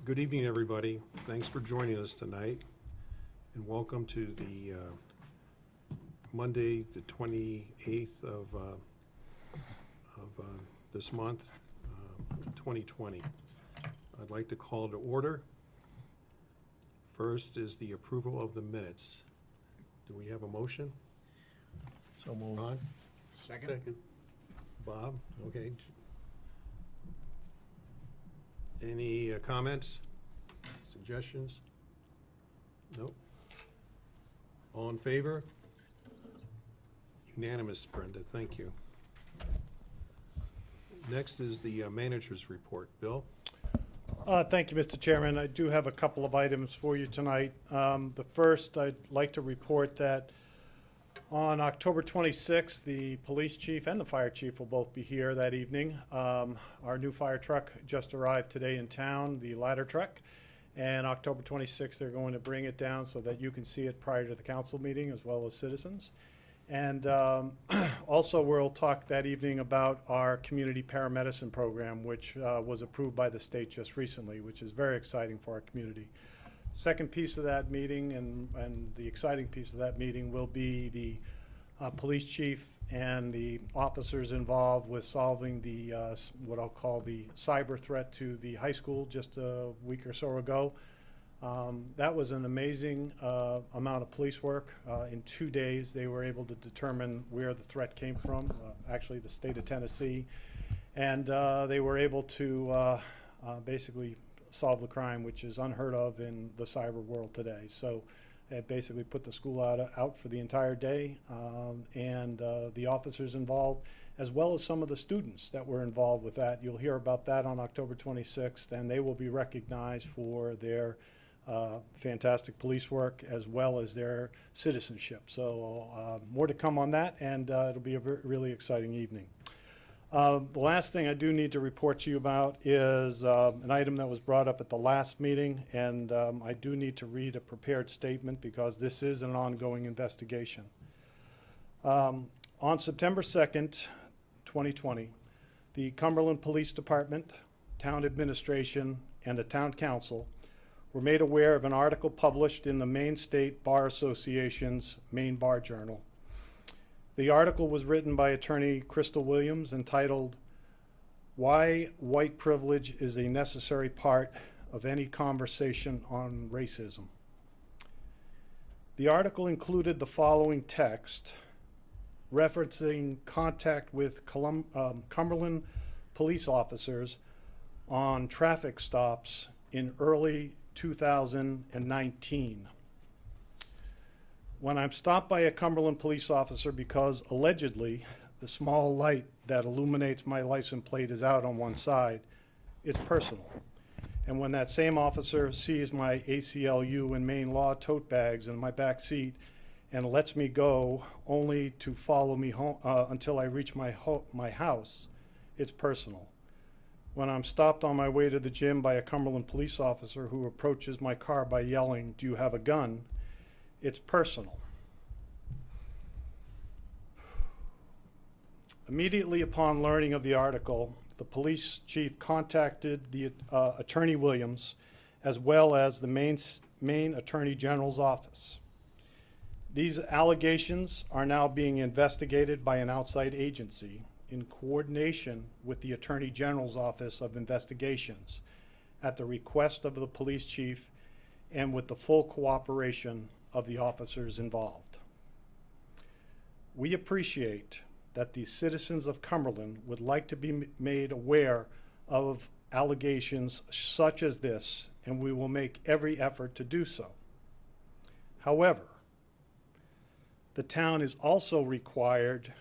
Good evening, everybody. Thanks for joining us tonight, and welcome to the Monday, the 28th of this month, 2020. I'd like to call to order. First is the approval of the minutes. Do we have a motion? So moved. Ron? Second. Bob? Okay. Any comments, suggestions? Nope. All in favor? Unanimous, Brenda, thank you. Next is the manager's report. Bill? Thank you, Mr. Chairman. I do have a couple of items for you tonight. The first, I'd like to report that on October 26th, the police chief and the fire chief will both be here that evening. Our new fire truck just arrived today in town, the ladder truck, and October 26th they're going to bring it down so that you can see it prior to the council meeting as well as citizens. And also we'll talk that evening about our community paramedicine program, which was approved by the state just recently, which is very exciting for our community. Second piece of that meeting and the exciting piece of that meeting will be the police chief and the officers involved with solving the what I'll call the cyber threat to the high school just a week or so ago. That was an amazing amount of police work. In 2 days they were able to determine where the threat came from, actually the state of Tennessee, and they were able to basically solve the crime, which is unheard of in the cyber world today. So it basically put the school out for the entire day, and the officers involved, as well as some of the students that were involved with that. You'll hear about that on October 26th, and they will be recognized for their fantastic police work as well as their citizenship. So more to come on that, and it'll be a really exciting evening. The last thing I do need to report to you about is an item that was brought up at the last meeting, and I do need to read a prepared statement because this is an ongoing investigation. On September 2nd, 2020, the Cumberland Police Department, Town Administration, and the Town Council were made aware of an article published in the Maine State Bar Association's Maine Bar Journal. The article was written by attorney Crystal Williams, entitled "Why White Privilege is a Necessary Part of Any Conversation on Racism." The article included the following text referencing contact with Cumberland police officers on traffic stops in early 2019. When I'm stopped by a Cumberland police officer because allegedly the small light that illuminates my license plate is out on one side, it's personal. And when that same officer sees my ACLU and Maine law tote bags in my back seat and lets me go only to follow me home until I reach my house, it's personal. When I'm stopped on my way to the gym by a Cumberland police officer who approaches my car by yelling, "Do you have a gun?" it's personal. Immediately upon learning of the article, the police chief contacted the Attorney Williams as well as the Maine Attorney General's office. These allegations are now being investigated by an outside agency in coordination with the Attorney General's Office of Investigations at the request of the police chief and with the full cooperation of the officers involved. We appreciate that the citizens of Cumberland would like to be made aware of allegations such as this, and we will make every effort to do so. However, the town is also required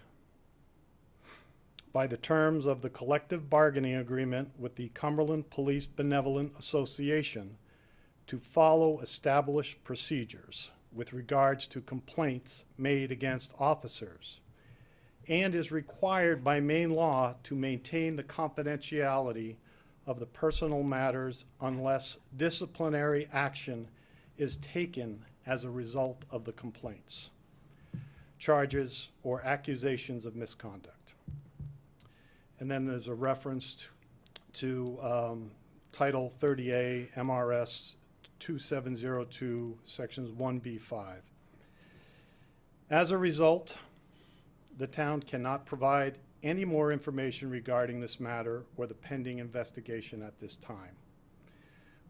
by the terms of the collective bargaining agreement with the Cumberland Police Benevolent Association to follow established procedures with regards to complaints made against officers, and is required by Maine law to maintain the confidentiality of the personal matters unless disciplinary action is taken as a result of the complaints, charges, or accusations of misconduct. And then there's a reference to Title 30A MRS 2702, Sections 1B5. As a result, the town cannot provide any more information regarding this matter or the pending investigation at this time.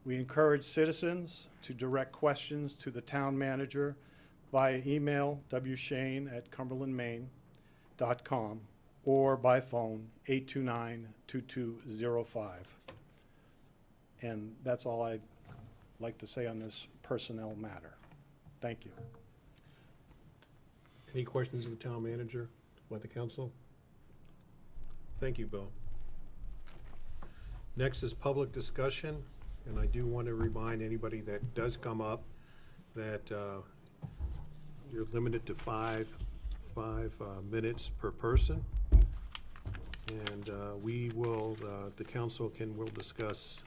We encourage citizens to direct questions to the town manager via email wshane@cumberlandmaine.com or by phone 829-2205. And that's all I'd like to say on this personnel matter. Thank you. Any questions of the town manager by the council? Thank you, Bill. Next is public discussion, and I do want to remind anybody that does come up that you're limited to five minutes per person. And we will, the council can discuss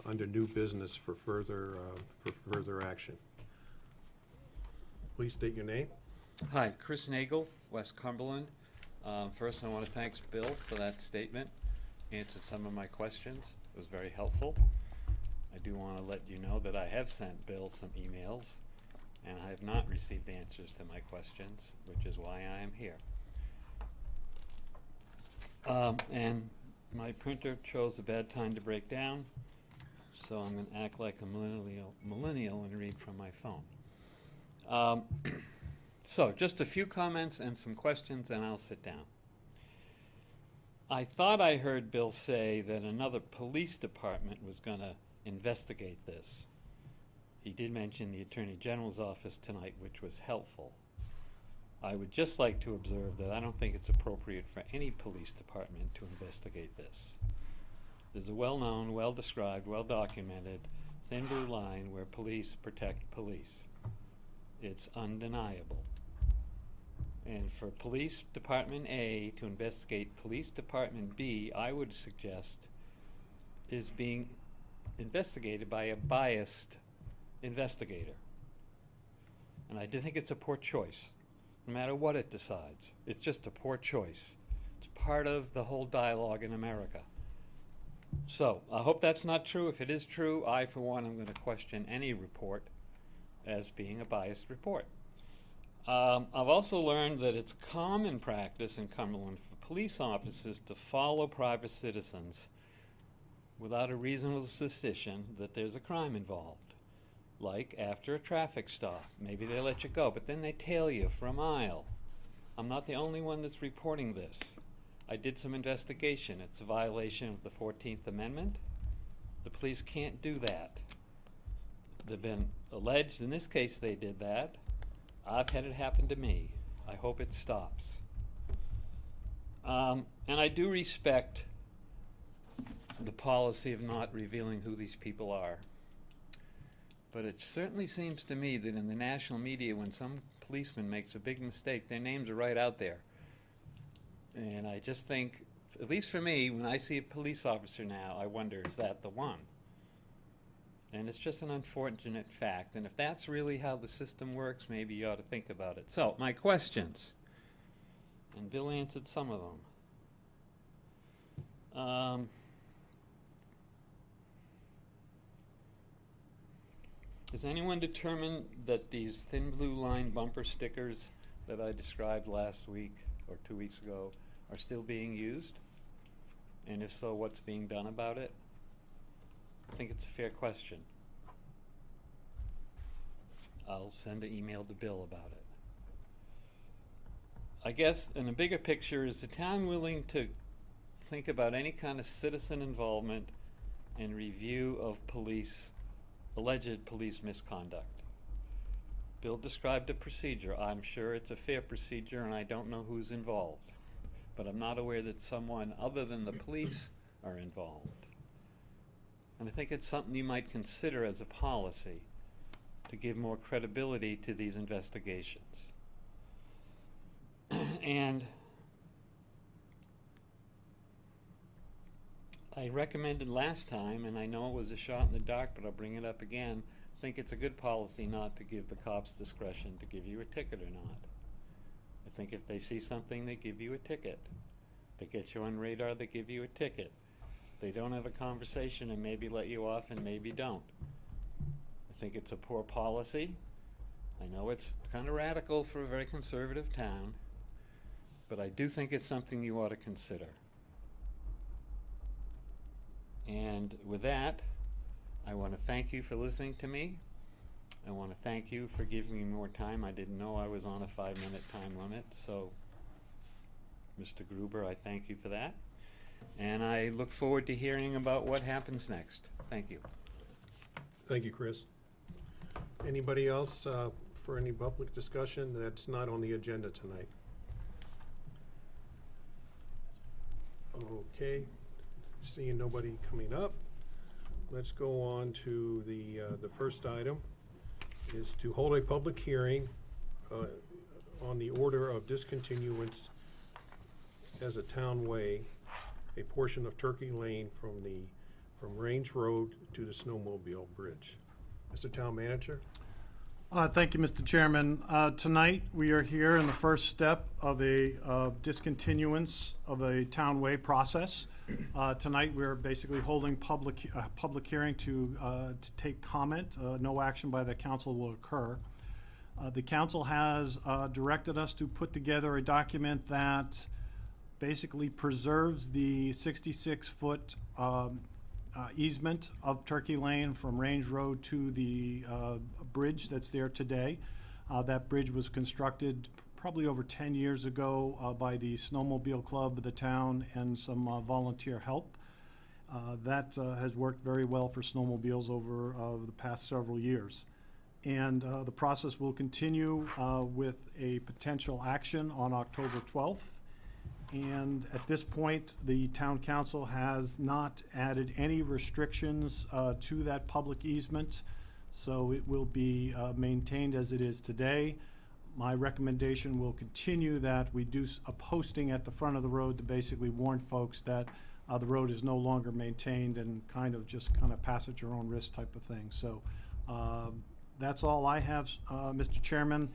under new business for further action. Please state your name. Hi, Chris Nagel, West Cumberland. First, I want to thank Bill for that statement. Answered some of my questions. It was very helpful. I do want to let you know that I have sent Bill some emails, and I have not received answers to my questions, which is why I am here. And my printer chose a bad time to break down, so I'm going to act like a millennial and read from my phone. So, just a few comments and some questions, and I'll sit down. I thought I heard Bill say that another police department was going to investigate this. He did mention the Attorney General's office tonight, which was helpful. I would just like to observe that I don't think it's appropriate for any police department to investigate this. There's a well-known, well-described, well-documented thin blue line where police protect police. It's undeniable. And for Police Department A to investigate Police Department B, I would suggest is being investigated by a biased investigator. And I do think it's a poor choice, no matter what it decides. It's just a poor choice. It's part of the whole dialogue in America. So, I hope that's not true. If it is true, I, for one, am going to question any report as being a biased report. I've also learned that it's common practice in Cumberland for police officers to follow private citizens without a reasonable suspicion that there's a crime involved. Like after a traffic stop, maybe they let you go, but then they tail you for a mile. I'm not the only one that's reporting this. I did some investigation. It's a violation of the 14th Amendment. The police can't do that. They've been alleged, in this case they did that. I've had it happen to me. I hope it stops. And I do respect the policy of not revealing who these people are. But it certainly seems to me that in the national media, when some policeman makes a big mistake, their names are right out there. And I just think, at least for me, when I see a police officer now, I wonder, is that the one? And it's just an unfortunate fact. And if that's really how the system works, maybe you ought to think about it. So, my questions. And Bill answered some of them. Has anyone determined that these thin blue line bumper stickers that I described last week or 2 weeks ago are still being used? And if so, what's being done about it? I think it's a fair question. I'll send an email to Bill about it. I guess in a bigger picture, is the town willing to think about any kind of citizen involvement and review of alleged police misconduct? Bill described a procedure. I'm sure it's a fair procedure, and I don't know who's involved. But I'm not aware that someone other than the police are involved. And I think it's something you might consider as a policy to give more credibility to these investigations. And I recommended last time, and I know it was a shot in the dark, but I'll bring it up again. I think it's a good policy not to give the cops discretion to give you a ticket or not. I think if they see something, they give you a ticket. They get you on radar, they give you a ticket. They don't have a conversation and maybe let you off and maybe don't. I think it's a poor policy. I know it's kind of radical for a very conservative town, but I do think it's something you ought to consider. And with that, I want to thank you for listening to me. I want to thank you for giving me more time. I didn't know I was on a 5-minute time limit, so Mr. Gruber, I thank you for that. And I look forward to hearing about what happens next. Thank you. Thank you, Chris. Anybody else for any public discussion that's not on the agenda tonight? Okay, seeing nobody coming up, let's go on to the first item, is to hold a public hearing on the order of discontinuance as a town way, a portion of Turkey Lane from Range Road to the snowmobile bridge. Mr. Town Manager? Thank you, Mr. Chairman. Tonight, we are here in the first step of a discontinuance of a townway process. Tonight, we're basically holding public hearing to take comment. No action by the council will occur. The council has directed us to put together a document that basically preserves the 66-foot easement of Turkey Lane from Range Road to the bridge that's there today. That bridge was constructed probably over 10 years ago by the snowmobile club of the town and some volunteer help. That has worked very well for snowmobiles over the past several years. And the process will continue with a potential action on October 12th. And at this point, the town council has not added any restrictions to that public easement, so it will be maintained as it is today. My recommendation will continue that we do a posting at the front of the road to basically warn folks that the road is no longer maintained and kind of pass at your own risk type of thing. So that's all I have, Mr. Chairman.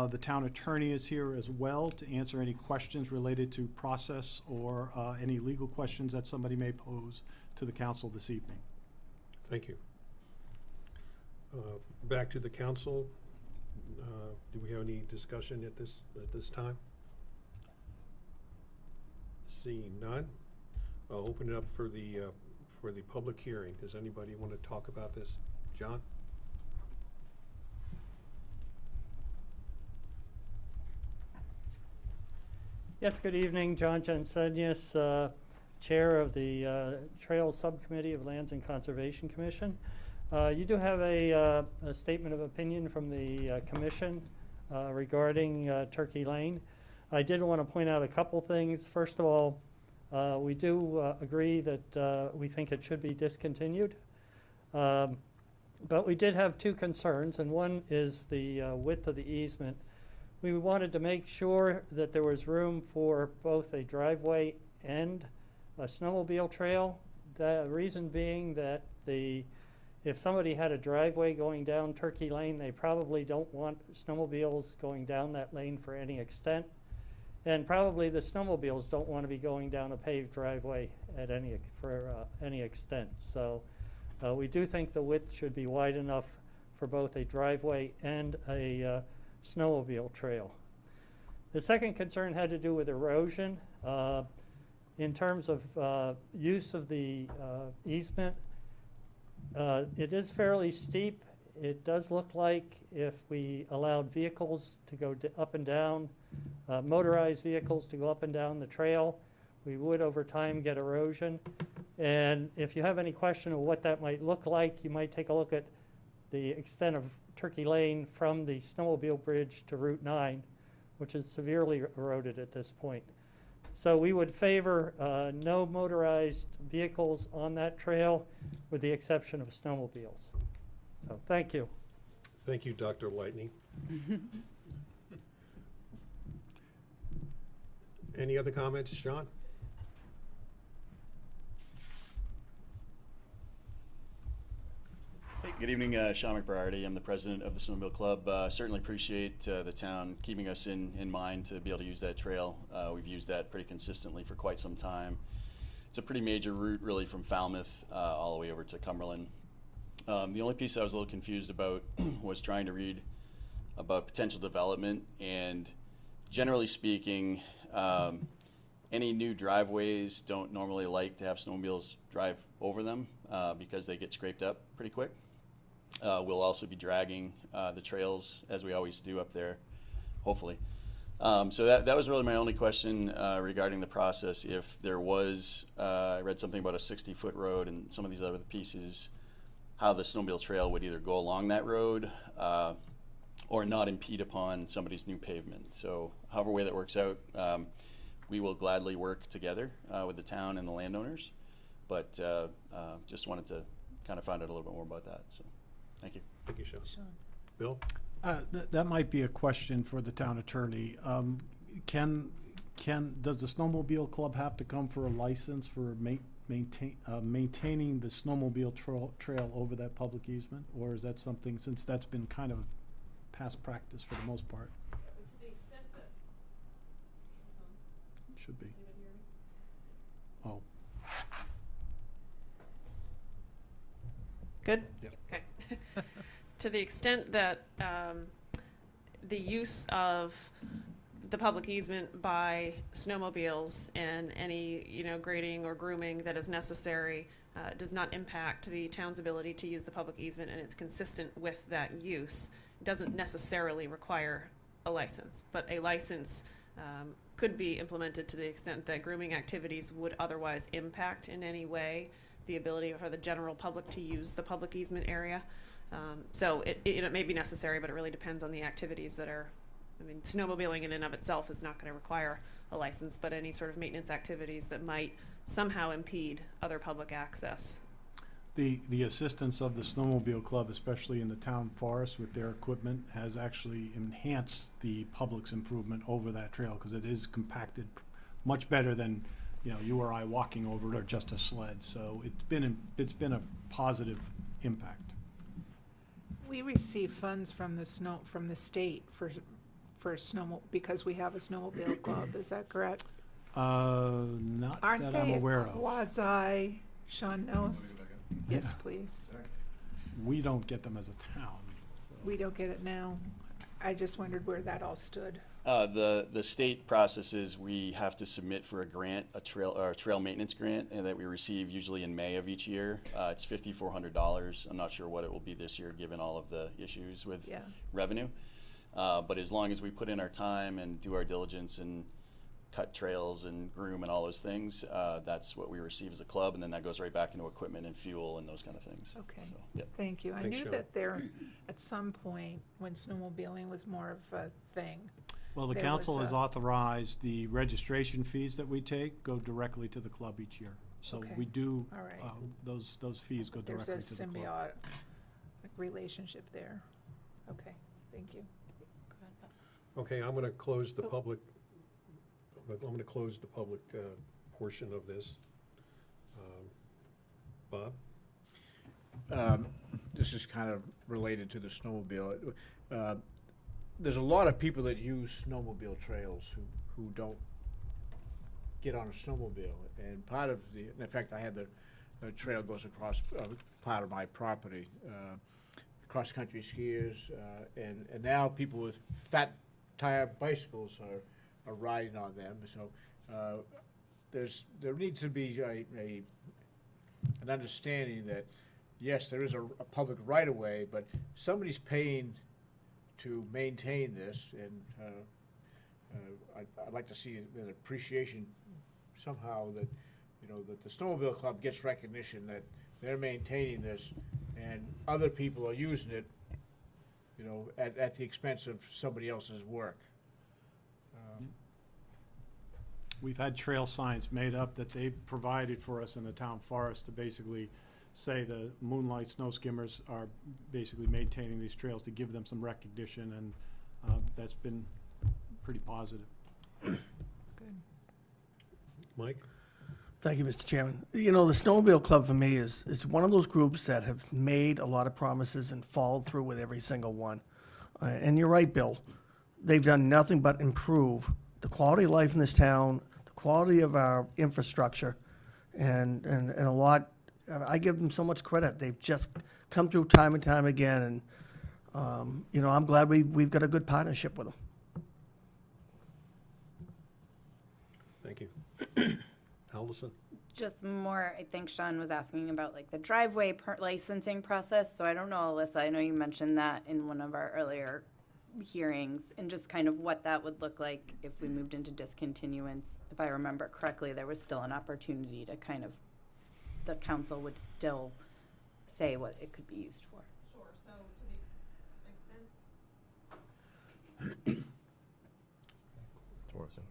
The town attorney is here as well to answer any questions related to process or any legal questions that somebody may pose to the council this evening. Thank you. Back to the council. Do we have any discussion at this time? Seeing none, I'll open it up for the public hearing. Does anybody want to talk about this? John? Yes, good evening. John Jensenius, Chair of the Trails Subcommittee of Lands and Conservation Commission. You do have a statement of opinion from the Commission regarding Turkey Lane. I did want to point out a couple things. First of all, we do agree that we think it should be discontinued. But we did have two concerns, and one is the width of the easement. We wanted to make sure that there was room for both a driveway and a snowmobile trail. The reason being that if somebody had a driveway going down Turkey Lane, they probably don't want snowmobiles going down that lane for any extent. And probably the snowmobiles don't want to be going down a paved driveway for any extent. So we do think the width should be wide enough for both a driveway and a snowmobile trail. The second concern had to do with erosion. In terms of use of the easement, it is fairly steep. It does look like if we allowed vehicles to go up and down, motorized vehicles to go up and down the trail, we would over time get erosion. And if you have any question of what that might look like, you might take a look at the extent of Turkey Lane from the snowmobile bridge to Route 9, which is severely eroded at this point. So we would favor no motorized vehicles on that trail with the exception of snowmobiles. So thank you. Thank you, Dr. Lightning. Any other comments, John? Hey, Good evening, Sean McBrarty. I'm the president of the Snowmobile Club. Certainly appreciate the town keeping us in mind to be able to use that trail. We've used that pretty consistently for quite some time. It's a pretty major route, really, from Falmouth all the way over to Cumberland. The only piece I was a little confused about was trying to read about potential development, and generally speaking, any new driveways don't normally like to have snowmobiles drive over them because they get scraped up pretty quick. We'll also be dragging the trails as we always do up there, hopefully. So that was really my only question regarding the process. If there was, I read something about a 60-foot road and some of these other pieces, how the snowmobile trail would either go along that road or not impede upon somebody's new pavement. So however way that works out, we will gladly work together with the town and the landowners, but just wanted to kind of find out a little bit more about that. So thank you. Thank you, Sean. Bill? That might be a question for the town attorney. Does the snowmobile club have to come for a license for maintaining the snowmobile trail over that public easement? Or is that something, since that's been kind of past practice for the most part? To the extent that, Should be. anybody hear me? Oh, Good? Yep. Okay. To the extent that the use of the public easement by snowmobiles and any, grading or grooming that is necessary does not impact the town's ability to use the public easement, and it's consistent with that use, doesn't necessarily require a license. But a license could be implemented to the extent that grooming activities would otherwise impact in any way the ability for the general public to use the public easement area. So it may be necessary, but it really depends on the activities that are, snowmobiling in and of itself is not going to require a license, but any sort of maintenance activities that might somehow impede other public access. the assistance of the snowmobile club, especially in the town forest with their equipment, has actually enhanced the public's improvement over that trail, because it is compacted much better than, you or I walking over it or just a sled. So it's been a positive impact. We receive funds from the state for because we have a snowmobile club, is that correct? Not Aren't that they I'm aware of. quasi, Sean knows? Yes, please. We don't get them as a town. We don't get it now. I just wondered where that all stood. The state processes, we have to submit for a grant, a trail maintenance grant, and that we receive usually in May of each year. It's $5,400. I'm not sure what it will be this year, given all of the issues with revenue. But as long as we put in our time and do our diligence and cut trails and groom and all those things, that's what we receive as a club, and then that goes right back into equipment and fuel and those kind of things. Okay, So, yep. thank you. I Thanks, knew Sean. that there, at some point, when snowmobiling was more of a thing. Well, the There council was has a- authorized the registration fees that we take go directly to the club each year. So Okay. we do, All right. those fees go There's directly a to the club. symbiotic relationship there. Okay, thank you. Okay, I'm going to close the public, portion of this. Bob? This is kind of related to the snowmobile. There's a lot of people that use snowmobile trails who don't get on a snowmobile. And part of in fact, I had the trail goes across part of my property. Cross-country skiers, and now people with fat tire bicycles are riding on them. So there needs to be an understanding that yes, there is a public right-of-way, but somebody's paying to maintain this, and I'd like to see an appreciation somehow that that the snowmobile club gets recognition that they're maintaining this, and other people are using it, at the expense of somebody else's work. We've had trail signs made up that they've provided for us in the town forest to basically say the Moonlight Snow Skimmers are basically maintaining these trails to give them some recognition, and that's been pretty positive. Good. Mike? Thank you, Mr. Chairman. You know, the Snowmobile Club for me is one of those groups that have made a lot of promises and followed through with every single one. And you're right, Bill. They've done nothing but improve the quality of life in this town, the quality of our infrastructure, and a lot. I give them so much credit. They've just come through time and time again, and you know, I'm glad we've got a good partnership with them. Thank you. Allison? Just more, I think Sean was asking about like the driveway licensing process. So I don't know, Alyssa, I know you mentioned that in one of our earlier hearings, and just kind of what that would look like if we moved into discontinuance. If I remember correctly, there was still an opportunity to kind of, the council would still say what it could be used for. Sure, so to the extent. It's working.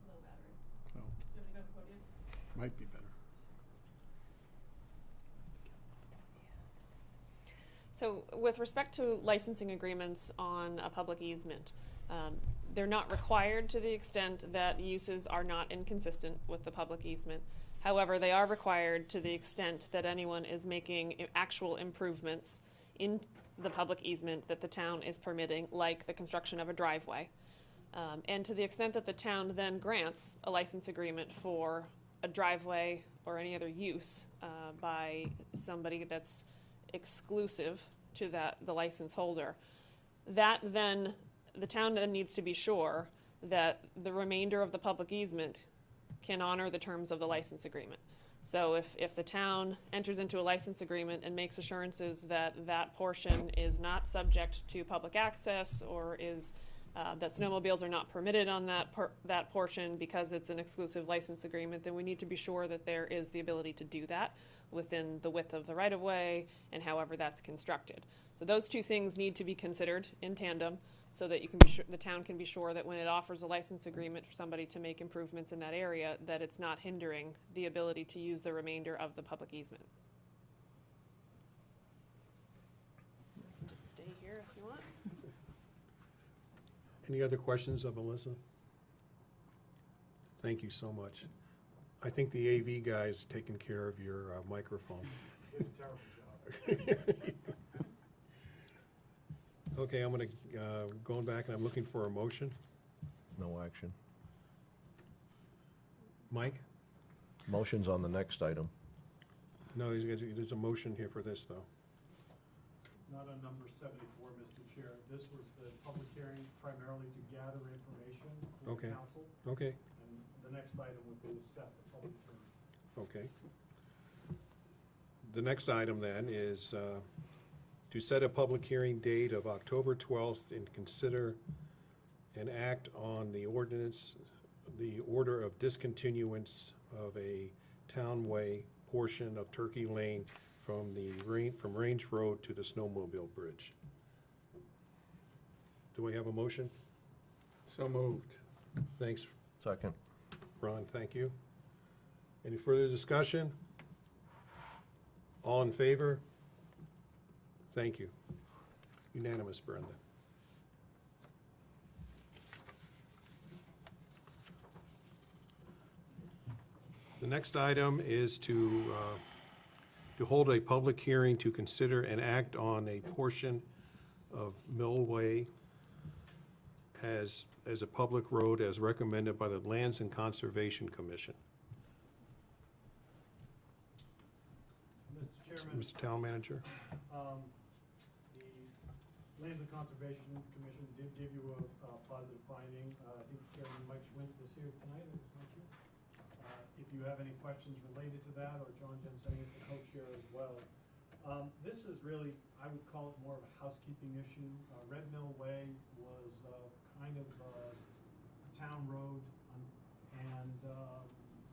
Low battery. Oh, Do you want me to go to the podium? might be better. So with respect to licensing agreements on a public easement, they're not required to the extent that uses are not inconsistent with the public easement. However, they are required to the extent that anyone is making actual improvements in the public easement that the town is permitting, like the construction of a driveway. And to the extent that the town then grants a license agreement for a driveway or any other use by somebody that's exclusive to the license holder, that then, the town then needs to be sure that the remainder of the public easement can honor the terms of the license agreement. So if the town enters into a license agreement and makes assurances that that portion is not subject to public access, or is that snowmobiles are not permitted on that portion because it's an exclusive license agreement, then we need to be sure that there is the ability to do that within the width of the right-of-way and however that's constructed. So those two things need to be considered in tandem so that you can be the town can be sure that when it offers a license agreement for somebody to make improvements in that area, that it's not hindering the ability to use the remainder of the public easement. Just stay here if you want. Any other questions of Alyssa? Thank you so much. I think the AV guy's taking care of your microphone. Okay, I'm going back and I'm looking for a motion. No action. Mike? Motion's on the next item. No, there's a motion here for this, though. Not on number 74, Mr. Chair. This was the public hearing primarily to gather information for Okay. the council. Okay, And the next item would be to set the public hearing. okay. The next item then is to set a public hearing date of October 12th and consider and act on the ordinance, the order of discontinuance of a townway portion of Turkey Lane from Range Road to the snowmobile bridge. Do we have a motion? So moved. Thanks, Second. Ron, thank you. Any further discussion? All in favor? Thank you. Unanimous, Brenda. The next item is to hold a public hearing to consider and act on a portion of Millway as a public road as recommended by the Lands and Conservation Commission. Mr. Chairman, Mr. Town Manager? the Lands and Conservation Commission did give you a positive finding. I think Chairman Mike Schwint was here tonight, or was Mike here? If you have any questions related to that, or John Jenseni is the co-chair as well. This is really, I would call it more of a housekeeping issue. Red Mill Way was kind of a town road, and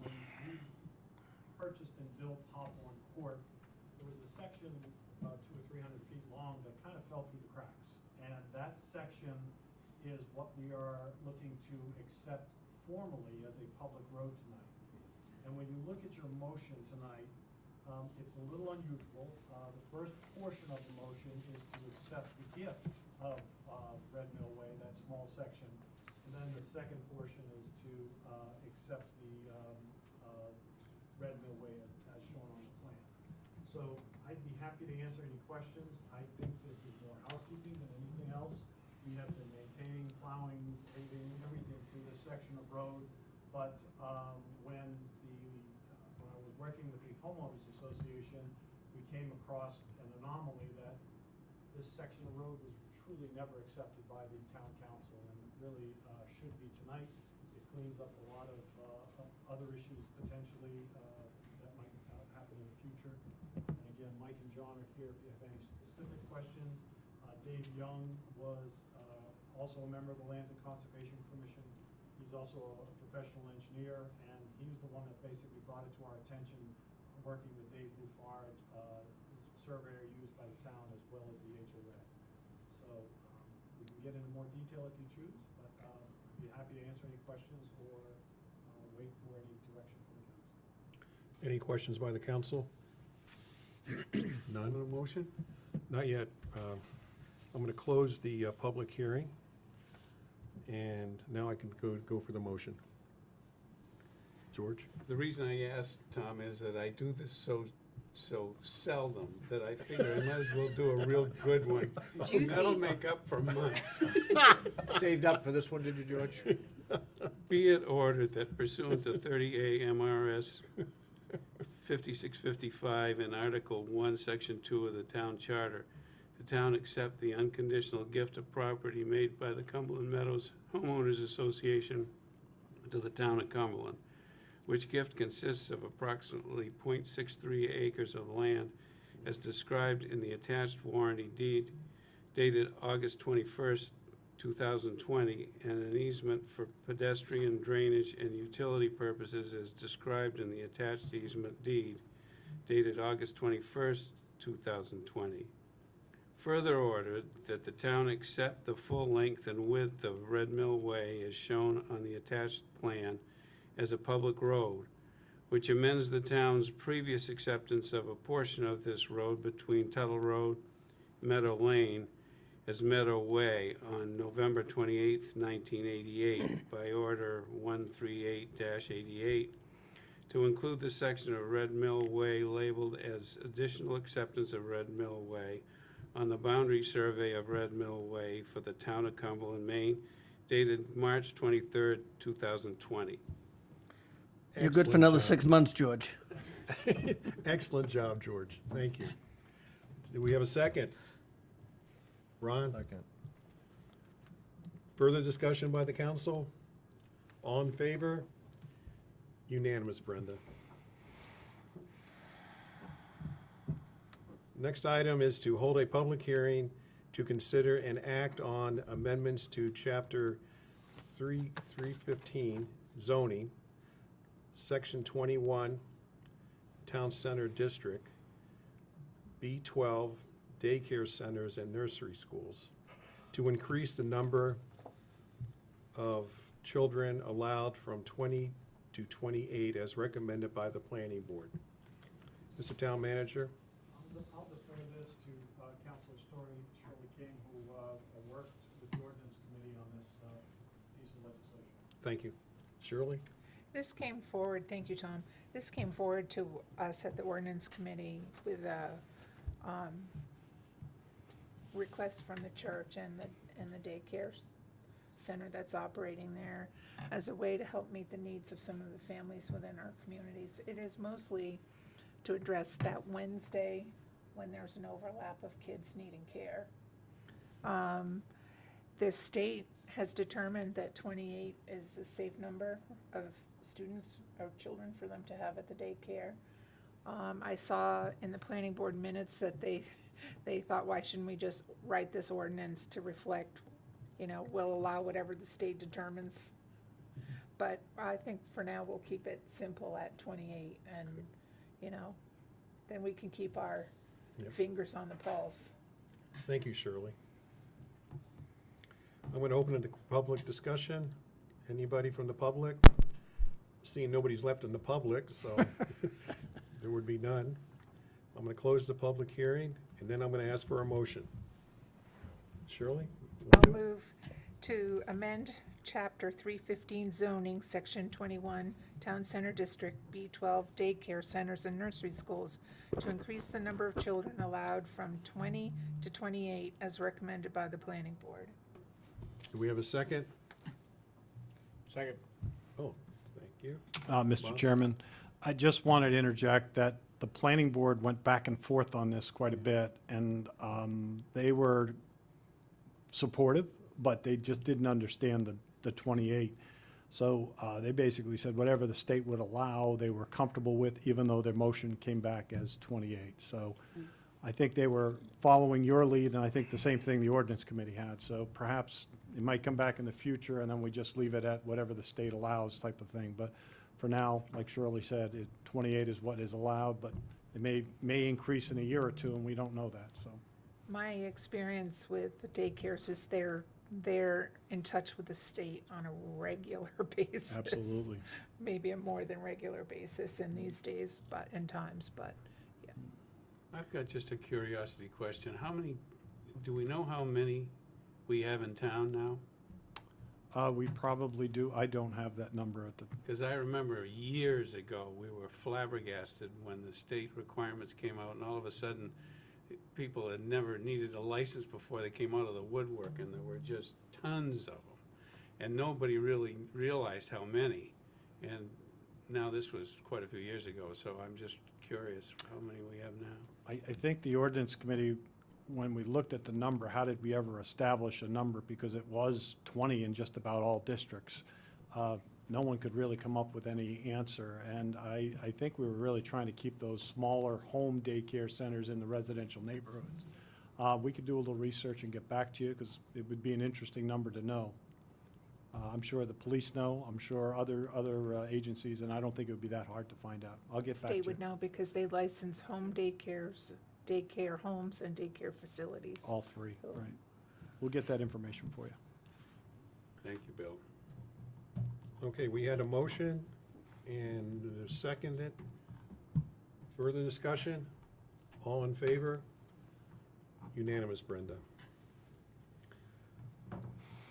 when we purchased and built Hawthorne Court, there was a section about 200 or 300 feet long that kind of fell through the cracks. And that section is what we are looking to accept formally as a public road tonight. And when you look at your motion tonight, it's a little unusual. The first portion of the motion is to accept the gift of Red Mill Way, that small section. And then the second portion is to accept the So I'd be happy to answer any questions. I think this is more housekeeping than anything else. We have been maintaining, plowing, paving, everything through this section of road. But when I was working with the homeowners association, we came across an anomaly that this section of road was truly never accepted by the town council, and really should be tonight. It cleans up a lot of other issues potentially that might happen in the future. And again, Mike and John are here if you have any specific questions. Dave Young was also a member of the Lands and Conservation Commission. He's also a professional engineer, and he's the one that basically brought it to our attention, working with Dave Bouffard, surveyor used by the town as well as the HOA. So we can get into more detail if you choose, but I'd be happy to answer any questions or wait for any direction from the council. Any questions by the council? None? A motion? Not yet. I'm going to close the public hearing, and now I can go for the motion. George? The reason I asked, Tom, is that I do this so seldom that I figure I might as well do a real good one. Juicy. That'll make up for months. Saved up for this one, did you, George? Be it ordered that pursuant to 30 AMRS 5655 and Article 1, Section 2 of the Town Charter, the town accept the unconditional gift of property made by the Cumberland Meadows Homeowners Association to the town of Cumberland, which gift consists of approximately .63 acres of land as described in the attached warranty deed dated August 21st, 2020, and an easement for pedestrian drainage and utility purposes as described in the attached easement deed dated August 21st, 2020. Further ordered that the town accept the full length and width of Red Mill Way as shown on the attached plan as a public road, which amends the town's previous acceptance of a portion of this road between Tuttle Road, Meadow Lane, as Meadow Way on November 28, 1988, by Order 138-88, to include the section of Red Mill Way labeled as additional acceptance of Red Mill Way on the boundary survey of Red Mill Way for the town of Cumberland, Maine, dated March 23, 2020. You're good for another 6 months, George. Excellent job, George. Thank you. Do we have a second? Ron? Second. Further discussion by the council? All in favor? Unanimous, Brenda. Next item is to hold a public hearing to consider and act on amendments to Chapter 315 zoning, Section 21, Town Center District, B12, daycare centers and nursery schools, to increase the number of children allowed from 20 to 28 as recommended by the planning board. Mr. Town Manager? I'll defer this to Councilor Shirley King, who worked with the ordinance committee on this piece of legislation. Thank you. Shirley? This came forward, thank you, Tom. This came forward to us at the ordinance committee with a request from the church and the daycare center that's operating there as a way to help meet the needs of some of the families within our communities. It is mostly to address that Wednesday when there's an overlap of kids needing care. The state has determined that 28 is a safe number of students or children for them to have at the daycare. I saw in the planning board minutes that they thought, why shouldn't we just write this ordinance to reflect, we'll allow whatever the state determines. But I think for now we'll keep it simple at 28 and, then we can keep our fingers on the pulse. Thank you, Shirley. I'm going to open it to public discussion. Anybody from the public? Seeing nobody's left in the public, so there would be none. I'm going to close the public hearing, and then I'm going to ask for a motion. Shirley? I'll move to amend Chapter 315 zoning, Section 21, Town Center District, B12 daycare centers and nursery schools to increase the number of children allowed from 20 to 28 as recommended by the planning board. Do we have a second? Second. Oh, thank you. Mr. Bob? Chairman, I just wanted to interject that the planning board went back and forth on this quite a bit, and they were supportive, but they just didn't understand the 28. So they basically said whatever the state would allow, they were comfortable with, even though their motion came back as 28. So I think they were following your lead, and I think the same thing the ordinance committee had. So perhaps it might come back in the future, and then we just leave it at whatever the state allows type of thing. But for now, like Shirley said, 28 is what is allowed, but it may increase in a year or two, and we don't know that, so. My experience with the daycares is they're in touch with the state on a regular basis. Absolutely. Maybe a more than regular basis in these days, but, in times, but, yeah. I've got just a curiosity question. Do we know how many we have in town now? We probably do. I don't have that number at the, Because I remember years ago, we were flabbergasted when the state requirements came out, and all of a sudden, people had never needed a license before they came out of the woodwork, and there were just tons of them. And nobody really realized how many. And now this was quite a few years ago, so I'm just curious how many we have now. I think the ordinance committee, when we looked at the number, how did we ever establish a number? Because it was 20 in just about all districts. No one could really come up with any answer. And I think we were really trying to keep those smaller home daycare centers in the residential neighborhoods. We could do a little research and get back to you, because it would be an interesting number to know. I'm sure the police know, I'm sure other agencies, and I don't think it would be that hard to find out. I'll get back to you. State would know because they license home daycares, daycare homes and daycare facilities. All three, right. We'll get that information for you. Thank you, Bill. Okay, we had a motion and seconded. Further discussion? All in favor? Unanimous, Brenda.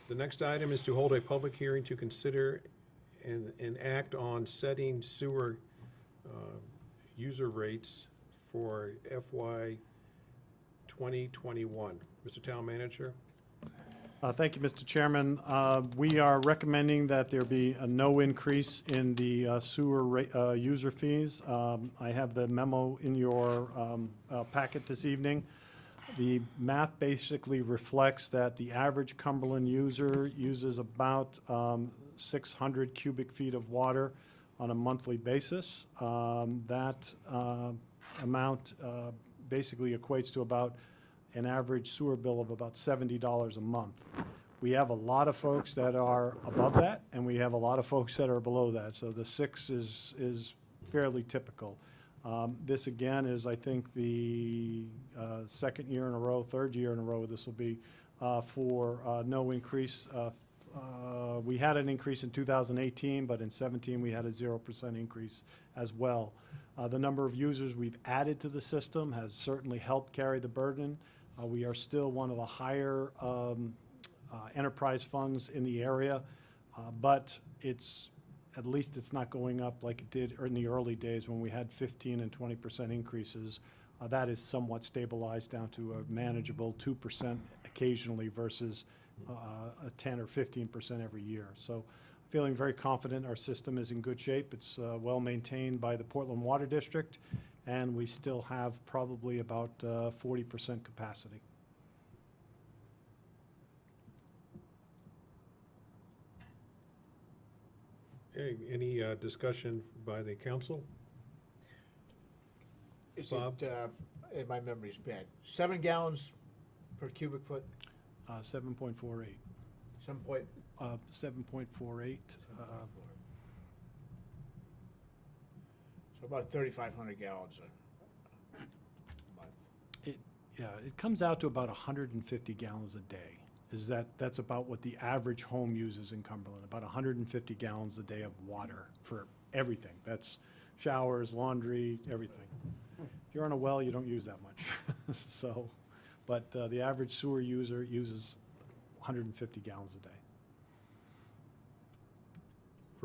The next item is to hold a public hearing to consider and act on setting sewer user rates for FY 2021. Mr. Town Manager? Thank you, Mr. Chairman. We are recommending that there be no increase in the sewer user fees. I have the memo in your packet this evening. The math basically reflects that the average Cumberland user uses about 600 cubic feet of water on a monthly basis. That amount basically equates to about an average sewer bill of about $70 a month. We have a lot of folks that are above that, and we have a lot of folks that are below that. So the 6 is fairly typical. This again is, I think, the second year in a row, third year in a row, this will be for no increase. We had an increase in 2018, but in 17 we had a 0% increase as well. The number of users we've added to the system has certainly helped carry the burden. We are still one of the higher enterprise funds in the area, but at least it's not going up like it did in the early days when we had 15 and 20% increases. That is somewhat stabilized down to a manageable 2% occasionally versus a 10 or 15% every year. So feeling very confident our system is in good shape. It's well maintained by the Portland Water District, and we still have probably about 40% capacity. Any discussion by the council? Is Bob? it, my memory's bad, 7 gallons per cubic foot? 7.48. 7.48. So about 3,500 gallons a month. It comes out to about 150 gallons a day. That's about what the average home uses in Cumberland, about 150 gallons a day of water for everything. That's showers, laundry, everything. If you're on a well, you don't use that much. So, but the average sewer user uses 150 gallons a day.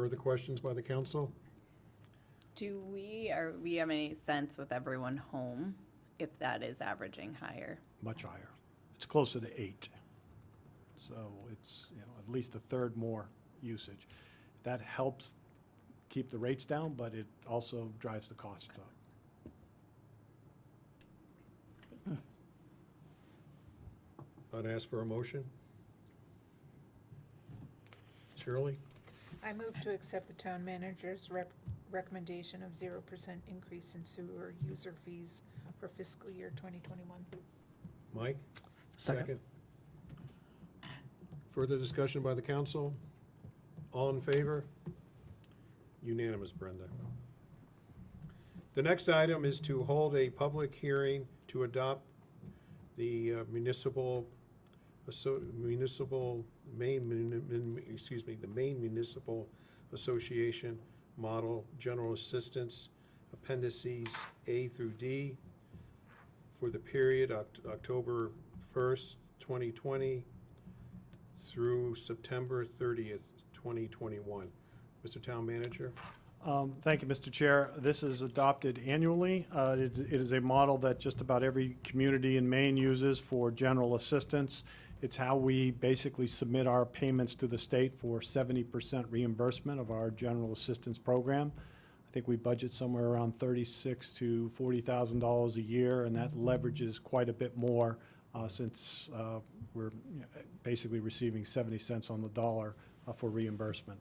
Further questions by the council? Do we have any sense with everyone home if that is averaging higher? Much higher. It's closer to 8. So it's, at least a third more usage. That helps keep the rates down, but it also drives the costs up. I'd ask for a motion. Shirley? I move to accept the town manager's recommendation of 0% increase in sewer user fees for fiscal year 2021. Mike? Second. Further discussion by the council? All in favor? Unanimous, Brenda. The next item is to hold a public hearing to adopt the the Maine Municipal Association Model General Assistance Appendices A through D for the period October 1st, 2020 through September 30th, 2021. Mr. Town Manager? Thank you, Mr. Chair. This is adopted annually. It is a model that just about every community in Maine uses for general assistance. It's how we basically submit our payments to the state for 70% reimbursement of our general assistance program. I think we budget somewhere around $36,000 to $40,000 a year, and that leverages quite a bit more since we're basically receiving 70 cents on the dollar for reimbursement.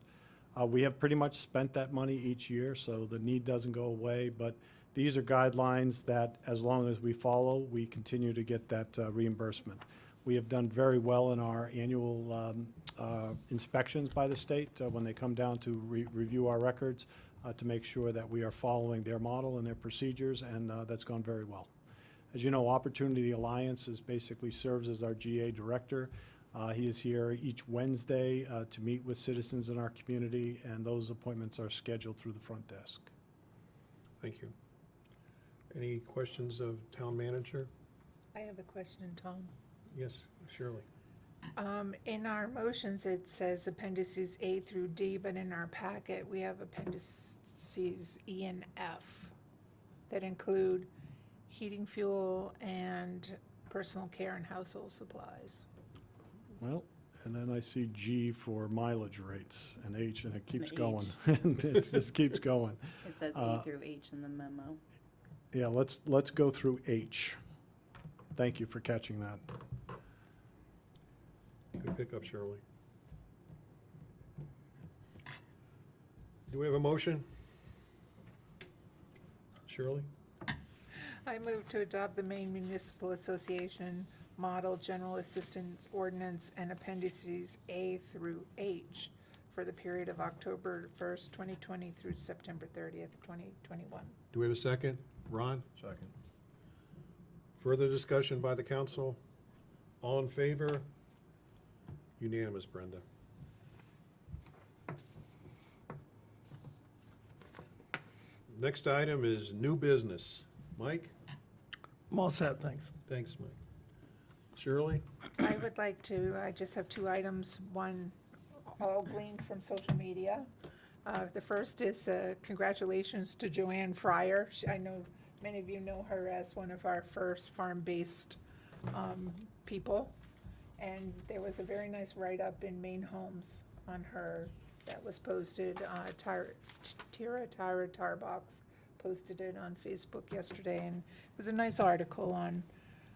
We have pretty much spent that money each year, so the need doesn't go away, but these are guidelines that, as long as we follow, we continue to get that reimbursement. We have done very well in our annual inspections by the state when they come down to review our records to make sure that we are following their model and their procedures, and that's gone very well. As you know, Opportunity Alliance basically serves as our GA director. He is here each Wednesday to meet with citizens in our community, and those appointments are scheduled through the front desk. Thank you. Any questions of Town Manager? I have a question, Tom. Yes, Shirley. In our motions, it says appendices A through D, but in our packet, we have appendices E and F that include heating fuel and personal care and household supplies. Well, and then I see G for mileage rates and H, and it keeps H. going. And it just keeps going. It says E through H in the memo. Yeah, let's go through H. Thank you for catching that. Good pickup, Shirley. Do we have a motion? Shirley? I move to adopt the Maine Municipal Association Model General Assistance Ordinance and appendices A through H for the period of October 1st, 2020 through September 30th, 2021. Do we have a second? Ron? Second. Further discussion by the council? All in favor? Unanimous, Brenda. Next item is new business. Mike? I'm all set, thanks. Thanks, Mike. Shirley? I would like to, I just have 2 items, one all gleaned from social media. The first is congratulations to Joanne Fryer. I know many of you know her as one of our first farm-based people. And there was a very nice write-up in Maine Homes on her that was posted. Tara Tarbox posted it on Facebook yesterday, and it was a nice article on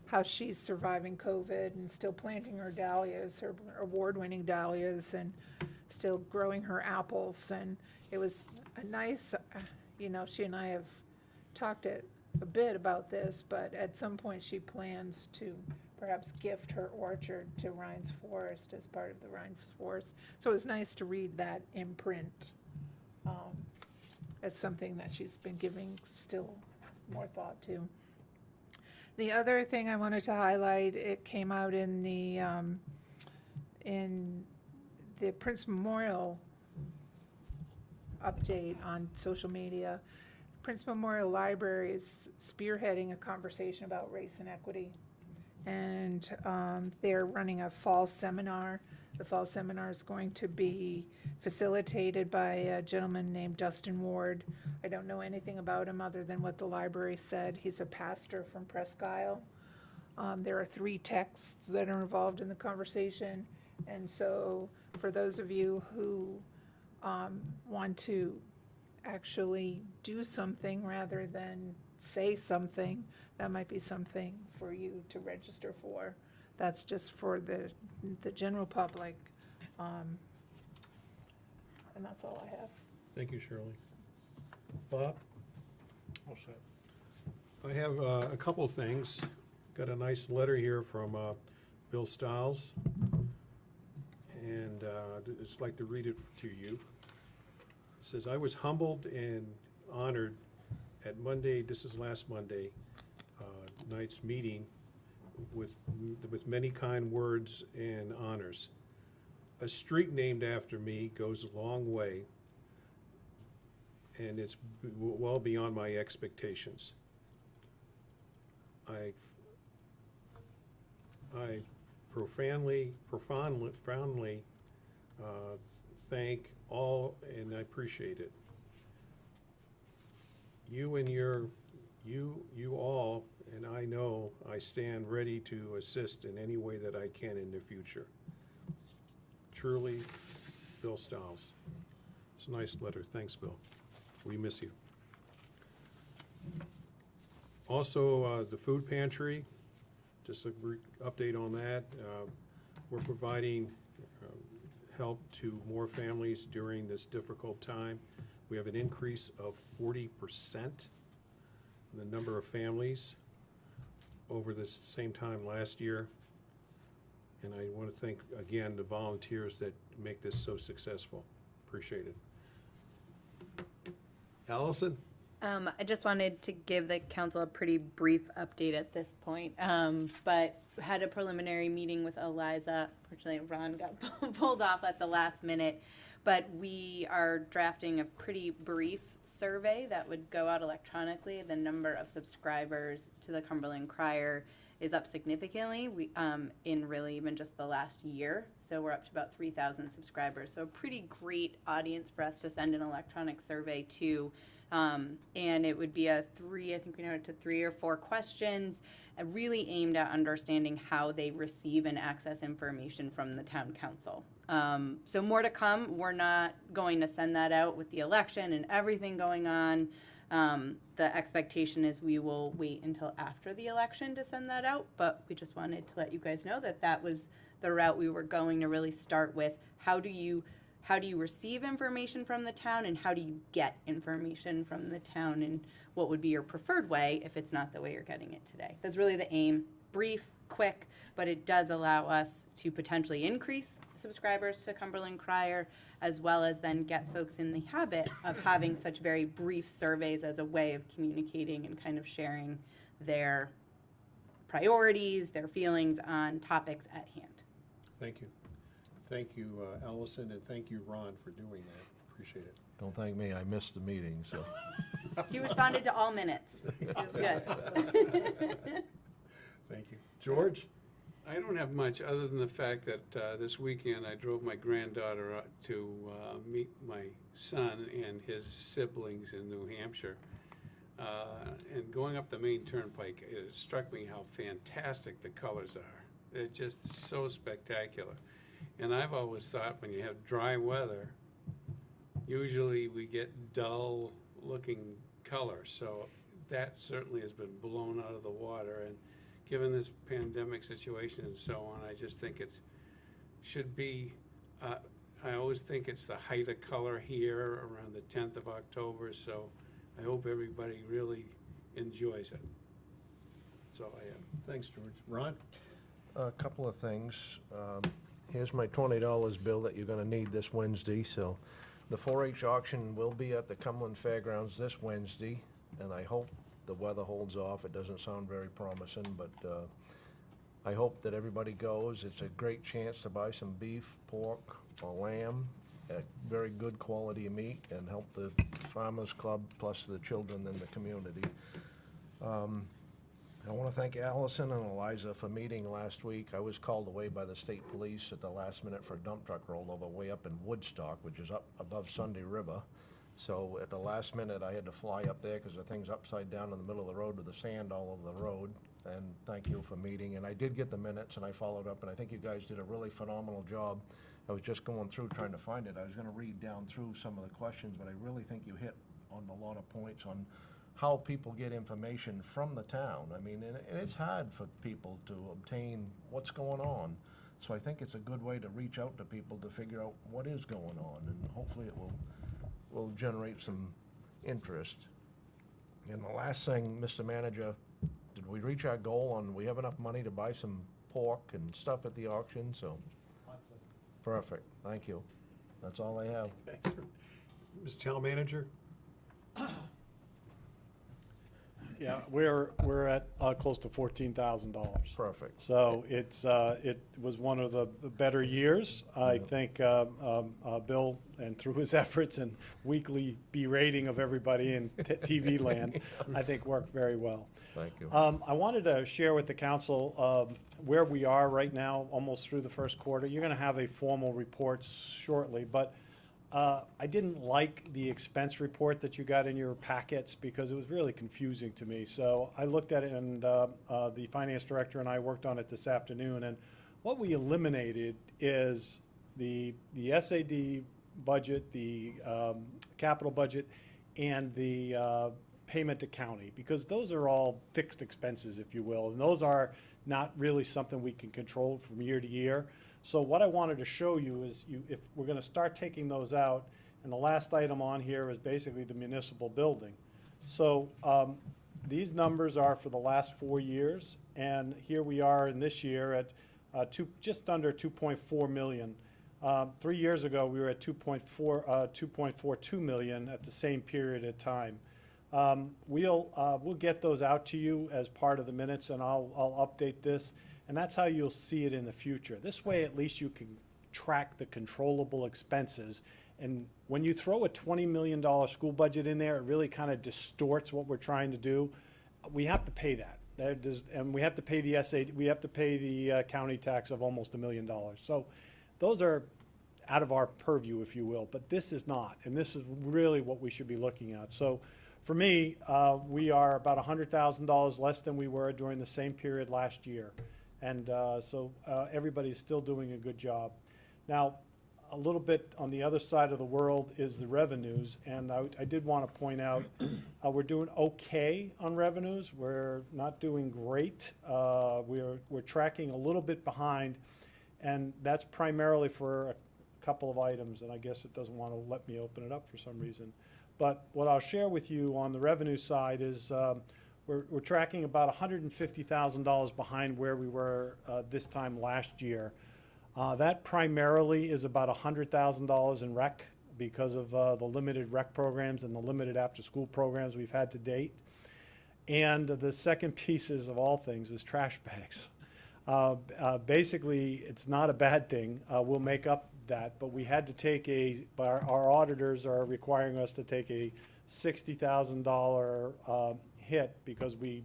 how she's surviving COVID and still planting her dahlias, her award-winning dahlias, and still growing her apples. And it was a nice, she and I have talked a bit about this, but at some point she plans to perhaps gift her orchard to Rhines Forest as part of the Rhines Forest. So it was nice to read that in print as something that she's been giving still more thought to. The other thing I wanted to highlight, it came out in the Prince Memorial update on social media. Prince Memorial Library is spearheading a conversation about race and equity. And they're running a fall seminar The fall seminar is going to be facilitated by a gentleman named Dustin Ward. I don't know anything about him other than what the library said. He's a pastor from Presque Isle. There are 3 texts that are involved in the conversation. And so for those of you who want to actually do something rather than say something, that might be something for you to register for. That's just for the general public. And that's all I have. Thank you, Shirley. Bob? All set. I have a couple things. Got a nice letter here from Bill Stiles, and I'd just like to read it to you. It says, "I was humbled and honored at Monday, this is last Monday, night's meeting with many kind words and honors. A street named after me goes a long way, and it's well beyond my expectations. I profoundly thank all, and I appreciate it. You and you all, and I know I stand ready to assist in any way that I can in the future. Truly, Bill Stiles." It's a nice letter. Thanks, Bill. We miss you. Also, the food pantry, just a brief update on that. We're providing help to more families during this difficult time. We have an increase of 40% in the number of families over this same time last year. And I want to thank, again, the volunteers that make this so successful. Appreciate it. Allison? I just wanted to give the council a pretty brief update at this point, but had a preliminary meeting with Eliza. Fortunately, Ron got pulled off at the last minute, but we are drafting a pretty brief survey that would go out electronically. The number of subscribers to the Cumberland Crier is up significantly in really even just the last year. So we're up to about 3,000 subscribers. So a pretty great audience for us to send an electronic survey to. And it would be I think we know it to 3 or 4 questions, really aimed at understanding how they receive and access information from the town council. So more to come. We're not going to send that out with the election and everything going on. The expectation is we will wait until after the election to send that out, but we just wanted to let you guys know that that was the route we were going to really start with. How do you receive information from the town, and how do you get information from the town, and what would be your preferred way if it's not the way you're getting it today? That's really the aim. Brief, quick, but it does allow us to potentially increase subscribers to Cumberland Crier, as well as then get folks in the habit of having such very brief surveys as a way of communicating and kind of sharing their priorities, their feelings on topics at hand. Thank you. Thank you, Allison, and thank you, Ron, for doing that. Appreciate it. Don't thank me, I missed the meeting, so. He responded to all minutes. It was good. Thank you. George? I don't have much other than the fact that this weekend I drove my granddaughter out to meet my son and his siblings in New Hampshire. And going up the main turnpike, it struck me how fantastic the colors are. They're just so spectacular. And I've always thought when you have dry weather, usually we get dull looking colors. So that certainly has been blown out of the water. And given this pandemic situation and so on, I just think it should be, I always think it's the height of color here around the 10th of October. So I hope everybody really enjoys it. That's all I have. Thanks, George. Ron? A couple of things. Here's my $20 bill that you're gonna need this Wednesday, so the 4-H auction will be at the Cumberland Fairgrounds this Wednesday, and I hope the weather holds off. It doesn't sound very promising, but I hope that everybody goes. It's a great chance to buy some beef, pork, or lamb at very good quality meat and help the Farmers Club plus the children in the community. I want to thank Allison and Eliza for meeting last week. I was called away by the state police at the last minute for a dump truck rollover way up in Woodstock, which is up above Sunday River. So at the last minute, I had to fly up there because the thing's upside down in the middle of the road with the sand all over the road. And thank you for meeting. And I did get the minutes and I followed up, and I think you guys did a really phenomenal job. I was just going through trying to find it. I was going to read down through some of the questions, but I really think you hit on a lot of points on how people get information from the town. I mean, and it's hard for people to obtain what's going on. So I think it's a good way to reach out to people to figure out what is going on, and hopefully it will generate some interest. And the last thing, Mr. Manager, did we reach our goal on, we have enough money to buy some pork and stuff at the auction, so? Perfect, thank you. That's all I have. Mr. Town Manager? Yeah, we're at close to $14,000. Perfect. So it was one of the better years. I think Bill, and through his efforts and weekly berating of everybody in TV land, I think worked very well. Thank you. I wanted to share with the council where we are right now, almost through the first quarter. You're going to have a formal report shortly, but I didn't like the expense report that you got in your packets because it was really confusing to me. So I looked at it, and the finance director and I worked on it this afternoon. And what we eliminated is the SAD budget, the capital budget, and the payment to county, because those are all fixed expenses, if you will, and those are not really something we can control from year to year. So what I wanted to show you is if we're going to start taking those out, and the last item on here is basically the municipal building. So these numbers are for the last 4 years, and here we are in this year at just under 2.4 million. 3 years ago, we were at 2.42 million at the same period of time. We'll get those out to you as part of the minutes, and I'll update this. And that's how you'll see it in the future. This way, at least you can track the controllable expenses. And when you throw a $20 million school budget in there, it really kind of distorts what we're trying to do. We have to pay that. And we have to pay the SAD, we have to pay the county tax of almost $1 million. So those are out of our purview, if you will, but this is not. And this is really what we should be looking at. So for me, we are about $100,000 less than we were during the same period last year. And so everybody's still doing a good job. Now, a little bit on the other side of the world is the revenues. And I did want to point out, we're doing okay on revenues. We're not doing great. We're tracking a little bit behind. And that's primarily for a couple of items. And I guess it doesn't want to let me open it up for some reason. But what I'll share with you on the revenue side is we're tracking about $150,000 behind where we were this time last year. That primarily is about $100,000 in rec because of the limited rec programs and the limited after-school programs we've had to date. And the second piece is, of all things, is trash bags. Basically, it's not a bad thing. We'll make up that, but we had to take our auditors are requiring us to take a $60,000 hit because we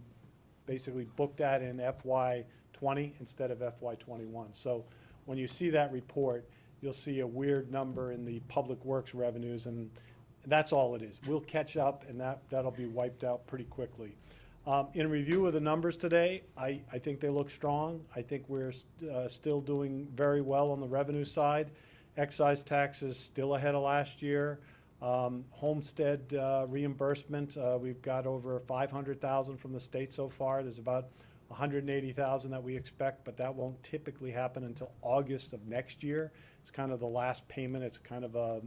basically booked that in FY20 instead of FY21. So when you see that report, you'll see a weird number in the public works revenues, and that's all it is. We'll catch up, and that'll be wiped out pretty quickly. In review of the numbers today, I think they look strong. I think we're still doing very well on the revenue side. Excise tax is still ahead of last year. Homestead reimbursement, we've got over 500,000 from the state so far. There's about 180,000 that we expect, but that won't typically happen until August of next year. It's kind of the last payment. It's kind of a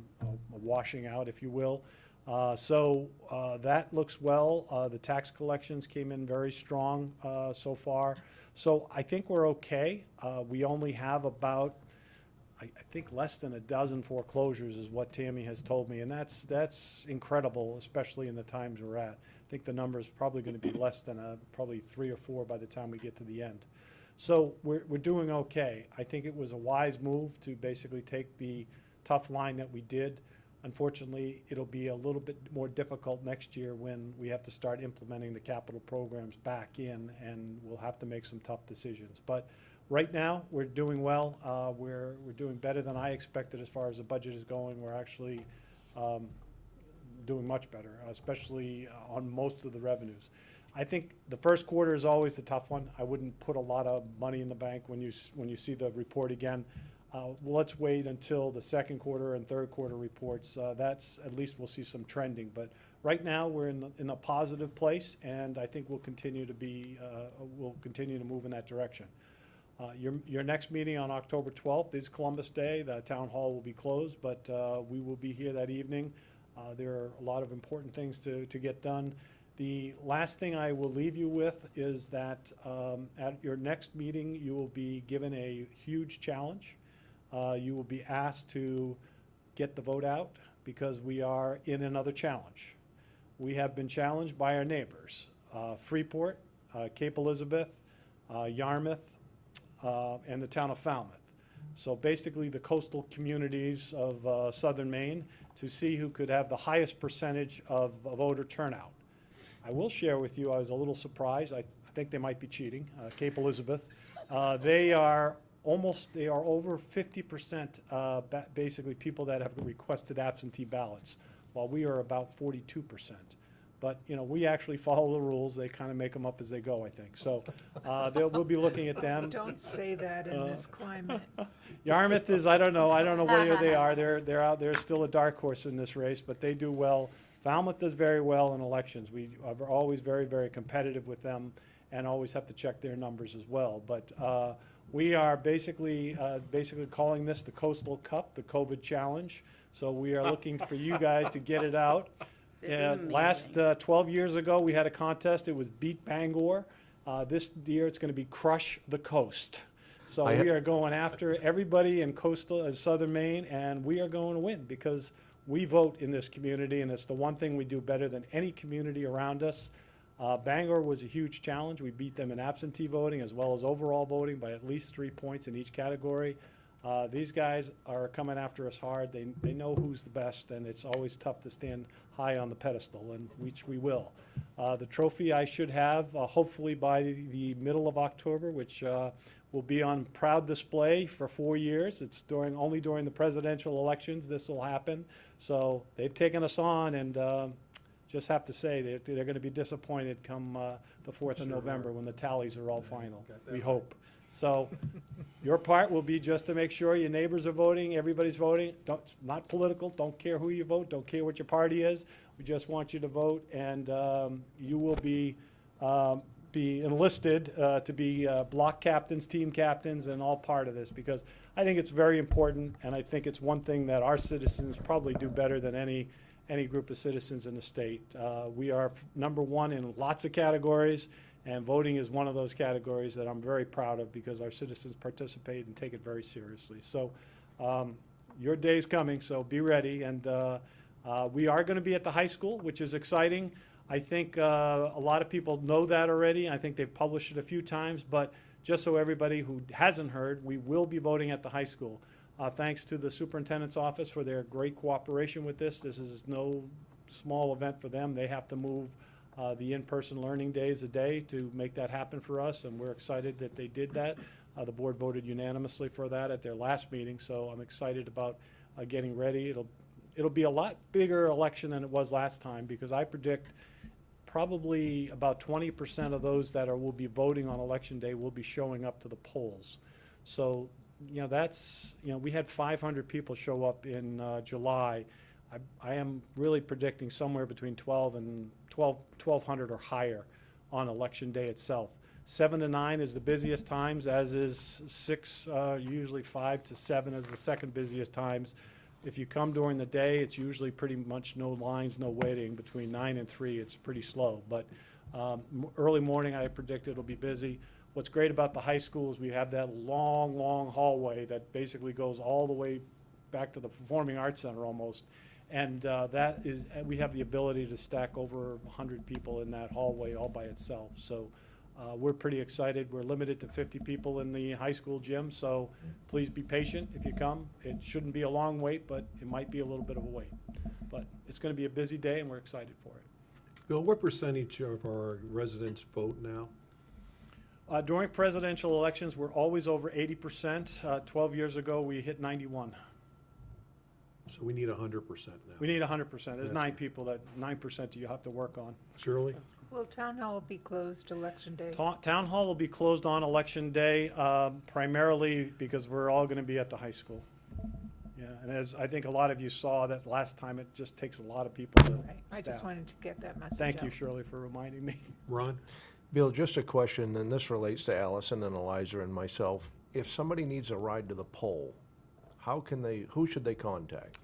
washing out, if you will. So that looks well. The tax collections came in very strong so far. So I think we're okay. We only have about, I think, less than a dozen foreclosures is what Tammy has told me, and that's incredible, especially in the times we're at. I think the number is probably going to be less than probably 3 or 4 by the time we get to the end. So we're doing okay. I think it was a wise move to basically take the tough line that we did. Unfortunately, it'll be a little bit more difficult next year when we have to start implementing the capital programs back in, and we'll have to make some tough decisions. But right now, we're doing well. We're doing better than I expected as far as the budget is going. We're actually doing much better, especially on most of the revenues. I think the first quarter is always the tough one. I wouldn't put a lot of money in the bank when you see the report again. Well, let's wait until the second quarter and third quarter reports. That's, at least we'll see some trending. But right now, we're in a positive place, and I think we'll continue to move in that direction. Your next meeting on October 12th is Columbus Day. The town hall will be closed, but we will be here that evening. There are a lot of important things to get done. The last thing I will leave you with is that at your next meeting, you will be given a huge challenge. You will be asked to get the vote out because we are in another challenge. We have been challenged by our neighbors, Freeport, Cape Elizabeth, Yarmouth, and the town of Falmouth. So basically the coastal communities of southern Maine, to see who could have the highest percentage of voter turnout. I will share with you, I was a little surprised. I think they might be cheating, Cape Elizabeth. They are over 50% basically people that have requested absentee ballots, while we are about 42%. But, you know, we actually follow the rules. They kind of make them up as they go, I think. So we'll be looking at them. Don't say that in this climate. Yarmouth is, I don't know where they are. They're out there, still a dark horse in this race, but they do well. Falmouth does very well in elections. We are always very, very competitive with them and always have to check their numbers as well. But we are basically calling this the Coastal Cup, the COVID Challenge. So we are looking for you guys to get it out. Last 12 years ago, we had a contest. It was Beat Bangor. This year, it's going to be Crush the Coast. So we are going after everybody in coastal southern Maine, and we are going to win because we vote in this community, and it's the one thing we do better than any community around us. Bangor was a huge challenge. We beat them in absentee voting as well as overall voting by at least 3 points in each category. These guys are coming after us hard. They know who's the best, and it's always tough to stand high on the pedestal, and which we will. The trophy I should have hopefully by the middle of October, which will be on proud display for 4 years. It's only during the presidential elections this will happen. So they've taken us on, and just have to say they're going to be disappointed come the 4th of November when the tallies are all final, we hope. So your part will be just to make sure your neighbors are voting, everybody's voting. Not political, don't care who you vote, don't care what your party is. We just want you to vote, and you will be enlisted to be block captains, team captains, and all part of this, because I think it's very important, and I think it's one thing that our citizens probably do better than any group of citizens in the state. We are #1 in lots of categories, and voting is one of those categories that I'm very proud of because our citizens participate and take it very seriously. So your day's coming, so be ready. And we are going to be at the high school, which is exciting. I think a lot of people know that already. I think they've published it a few times, but just so everybody who hasn't heard, we will be voting at the high school. Thanks to the superintendent's office for their great cooperation with this. This is no small event for them. They have to move the in-person learning days a day to make that happen for us, and we're excited that they did that. The board voted unanimously for that at their last meeting, so I'm excited about getting ready. It'll be a lot bigger election than it was last time, because I predict probably about 20% of those that will be voting on election day will be showing up to the polls. So, you know, we had 500 people show up in July. I am really predicting somewhere between 1,200 or higher on election day itself. 7 to 9 is the busiest times, as is 6, usually 5 to 7 is the second busiest times. If you come during the day, it's usually pretty much no lines, no waiting. Between 9 and 3, it's pretty slow. But early morning, I predict it'll be busy. What's great about the high school is we have that long, long hallway that basically goes all the way back to the Performing Arts Center almost. And we have the ability to stack over 100 people in that hallway all by itself. So We're pretty excited. We're limited to 50 people in the high school gym, so please be patient if you come. It shouldn't be a long wait, but it might be a little bit of a wait. But it's going to be a busy day, and we're excited for it. Bill, what percentage of our residents vote now? During presidential elections, we're always over 80%. 12 years ago, we hit 91. So we need 100% now. We need 100%. There's That's- 9% you have to work on. Shirley? Will town hall be closed election day? Town hall will be closed on election day, primarily because we're all going to be at the high school. Yeah, and as I think a lot of you saw that last time, it just takes a lot of people to Right. I just staff. wanted to get that message Thank you, out. Shirley, for reminding me. Ron? Bill, just a question, and this relates to Allison and Eliza and myself. If somebody needs a ride to the poll, who should they contact?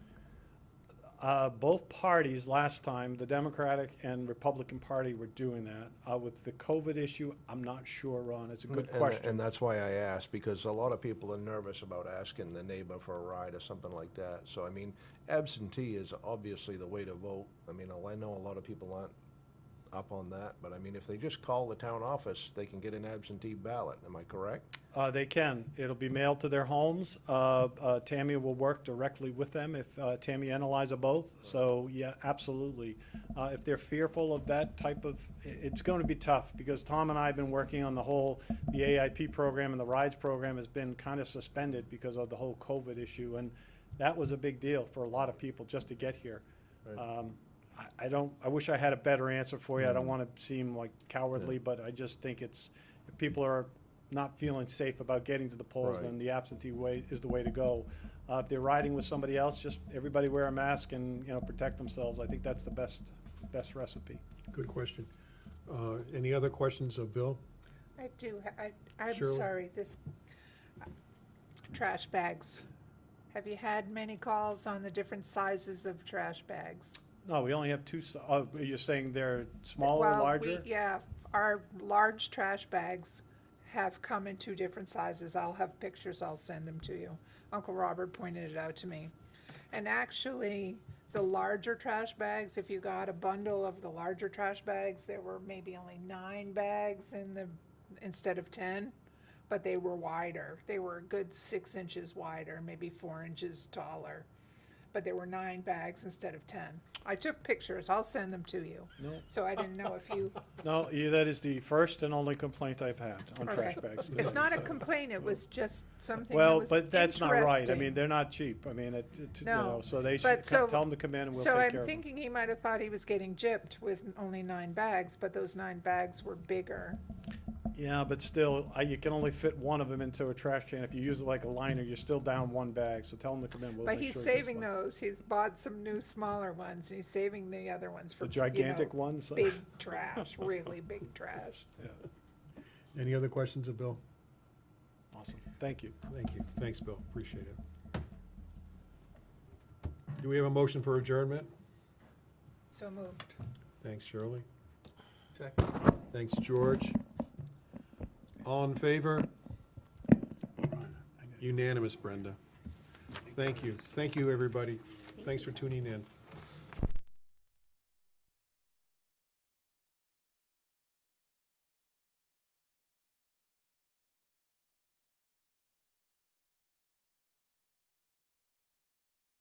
Both parties last time, the Democratic and Republican Party, were doing that. With the COVID issue, I'm not sure, Ron. It's a good question. And that's why I asked, because a lot of people are nervous about asking the neighbor for a ride or something like that. So, I mean, absentee is obviously the way to vote. I mean, I know a lot of people aren't up on that, but I mean, if they just call the town office, they can get an absentee ballot. Am I correct? They can. It'll be mailed to their homes. Tammy will work directly with them if Tammy and Eliza both. So, yeah, absolutely. If they're fearful of that type of, it's going to be tough because Tom and I have been working on the AIP program, and the rides program has been kind of suspended because of the whole COVID issue. And that was a big deal for a lot of people just to get here. Right. I wish I had a better answer for you. I don't want to seem like cowardly, but I just think if people are not feeling safe about getting to the polls, Right. then the absentee way is the way to go. If they're riding with somebody else, just everybody wear a mask and, protect themselves. I think that's the best recipe. Good question. Any other questions of Bill? I do, I'm Shirley? sorry, trash bags. Have you had many calls on the different sizes of trash bags? No, we only have two, you're saying they're smaller, Well, larger? Yeah, our large trash bags have come in two different sizes. I'll have pictures, I'll send them to you. Uncle Robert pointed it out to me. And actually, the larger trash bags, if you got a bundle of the larger trash bags, there were maybe only 9 bags instead of 10, but they were wider. They were a good 6 inches wider, maybe 4 inches taller. But there were 9 bags instead of 10. I took pictures, I'll send them to you. No. So I didn't know if you, No, that is the first and only complaint I've had on trash Okay. bags. it's not a complaint, it was just something that Well, was but that's not right. I interesting. mean, they're not cheap. I mean, No, so they but should tell them to come in and we'll So take I'm care of them. thinking he might have thought he was getting gypped with only 9 bags, but those 9 bags were bigger. Yeah, but still, you can only fit one of them into a trash can. If you use it like a liner, you're still down 1 bag. So tell them to come in. We'll But make he's sure it gets saving one. those, he's bought some new smaller ones, and he's saving the other ones for, The gigantic you know, ones. big trash, really big trash. Yeah. Any other questions of Bill? Awesome. Thank you. Thank you. Thanks, Bill. Appreciate it. Do we have a motion for adjournment? So moved. Thanks, Shirley. Thanks, George. All in favor? Unanimous, Brenda. Thank you. Thank you, everybody. Thanks for tuning in.